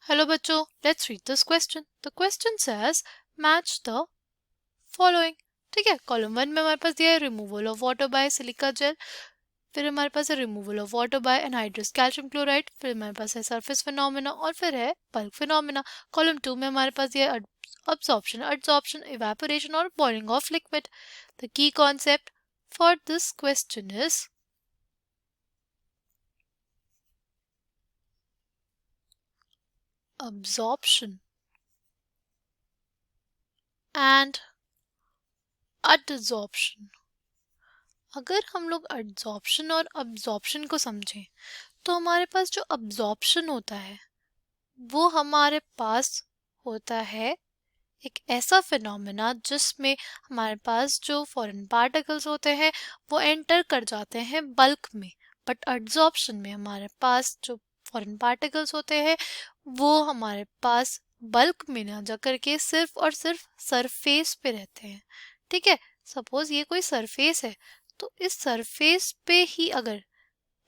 Hello बच्चों, let's read this question. The question says match the following. ठीक है, column 1 में हमारे पास दिया है removal of water bye silica gel, फिर हमारे पास है removal of water bye anhydrous calcium chloride, फिर हमारे पास है सरफेस फिनोमेना और फिर है बल्क फिनोमेना. कॉलम 2 में हमारे पास दिया है adsorption, evaporation और boiling of liquid. The key concept for this question is absorption and adsorption. अगर हम लोग एड्सॉर्प्शन और अब्जॉर्प्शन को समझें तो हमारे पास जो अब्जॉर्प्शन होता है वो हमारे पास होता है एक ऐसा फिनोमेना जिसमें हमारे पास जो फॉरेन पार्टिकल्स होते हैं वो एंटर कर जाते हैं बल्क में. बट एड्सॉर्प्शन में हमारे पास जो फॉरेन पार्टिकल्स होते हैं वो हमारे पास बल्क में ना जाकर के सिर्फ और सिर्फ सरफेस पे रहते हैं. ठीक है, सपोज ये कोई सरफेस है तो इस सरफेस पे ही अगर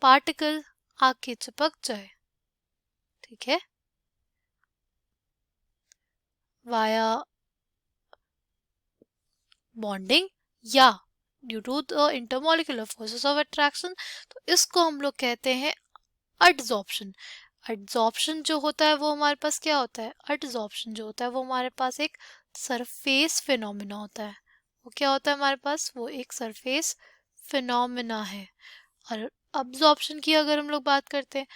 पार्टिकल आके चिपक जाए, ठीक है, वाया बॉन्डिंग या due to the intermolecular forces of attraction, तो इसको हम लोग कहते हैं एडसॉर्प्शन. एडसॉर्प्शन जो होता है वो हमारे पास क्या होता है, एडसॉर्प्शन जो होता है वो हमारे पास एक सरफेस फिनोमेना होता है. वो क्या होता है हमारे पास, वो एक सरफेस फिनोमेना है. और अब्जॉर्प्शन की अगर हम लोग बात करते हैं,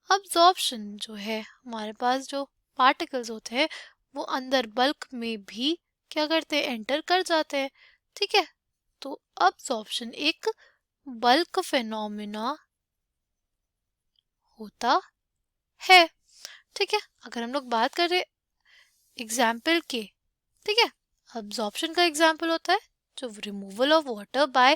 अब्जॉर्प्शन जो है हमारे पास जो पार्टिकल्स होते हैं वो अंदर बल्क में भी क्या करते हैं, एंटर कर जाते हैं. ठीक है, तो अब्जॉर्प्शन एक बल्क फिनोमेना होता है. ठीक है, अगर हम लोग बात करें एग्जाम्पल के, ठीक है, अब्जॉर्प्शन का एग्जाम्पल होता है जो removal of water bye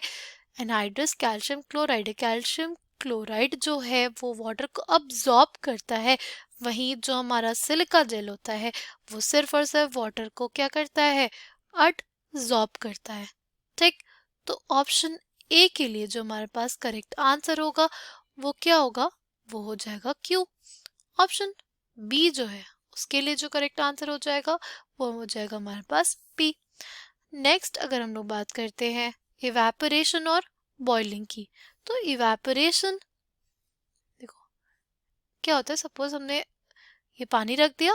anhydrous calcium chloride. Calcium chloride जो है वो वाटर को अब्जॉर्ब करता है, वहीं जो हमारा सिलिका जेल होता है वो सिर्फ और सिर्फ वाटर को क्या करता है, अब्जॉर्ब करता है. ठीक, तो ऑप्शन ए के लिए जो हमारे पास करेक्ट आंसर होगा वो क्या होगा, वो हो जाएगा क्यू. ऑप्शन बी जो है उसके लिए जो करेक्ट आंसर हो जाएगा वो हो जाएगा हमारे पास पी. नेक्स्ट अगर हम लोग बात करते हैं इवेपोरेशन और बॉइलिंग की, तो इवेपोरेशन देखो क्या होता है, सपोज हमने ये पानी रख दिया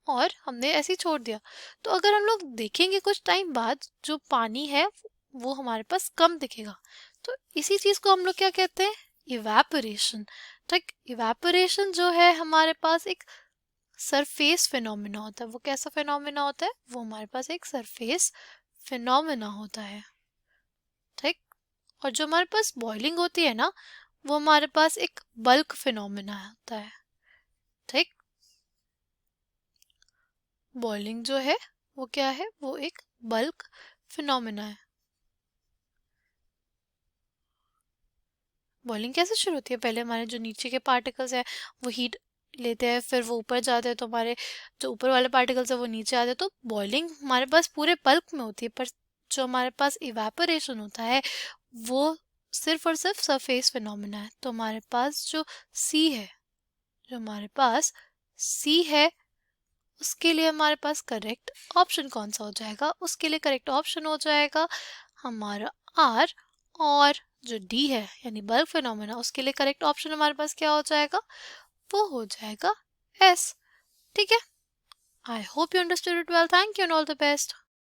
और हमने ऐसे ही छोड़ दिया, तो अगर हम लोग देखेंगे कुछ टाइम बाद जो पानी है वो हमारे पास कम दिखेगा. तो इसी चीज को हम लोग क्या कहते हैं, इवेपोरेशन. ठीक, इवेपोरेशन जो है हमारे पास एक सरफेस फिनोमेना होता है. वो कैसा फिनोमेना होता है, वो हमारे पास एक सरफेस फिनोमेना होता है. ठीक, और जो हमारे पास बॉइलिंग होती है ना वो हमारे पास एक बल्क फिनोमेना होता है. ठीक, बॉइलिंग जो है वो क्या है, वो एक बल्क फिनोमेना है. बॉइलिंग कैसे शुरू होती है, पहले हमारे जो नीचे के पार्टिकल्स हैं वो हीट लेते हैं, फिर वो ऊपर जाते हैं तो हमारे जो ऊपर वाले पार्टिकल्स है वो नीचे आते हैं. तो बॉइलिंग हमारे पास पूरे बल्क में होती है, पर जो हमारे पास इवेपोरेशन होता है वो सिर्फ और सिर्फ सरफेस फिनोमेना है. तो हमारे पास जो सी है, जो हमारे पास सी है उसके लिए हमारे पास करेक्ट ऑप्शन कौन सा हो जाएगा, उसके लिए करेक्ट ऑप्शन हो जाएगा हमारा आर. और जो डी है यानी बल्क फिनोमेना उसके लिए करेक्ट ऑप्शन हमारे पास क्या हो जाएगा, वो हो जाएगा एस. ठीक है, I hope you understood it well. Thank you and all the best.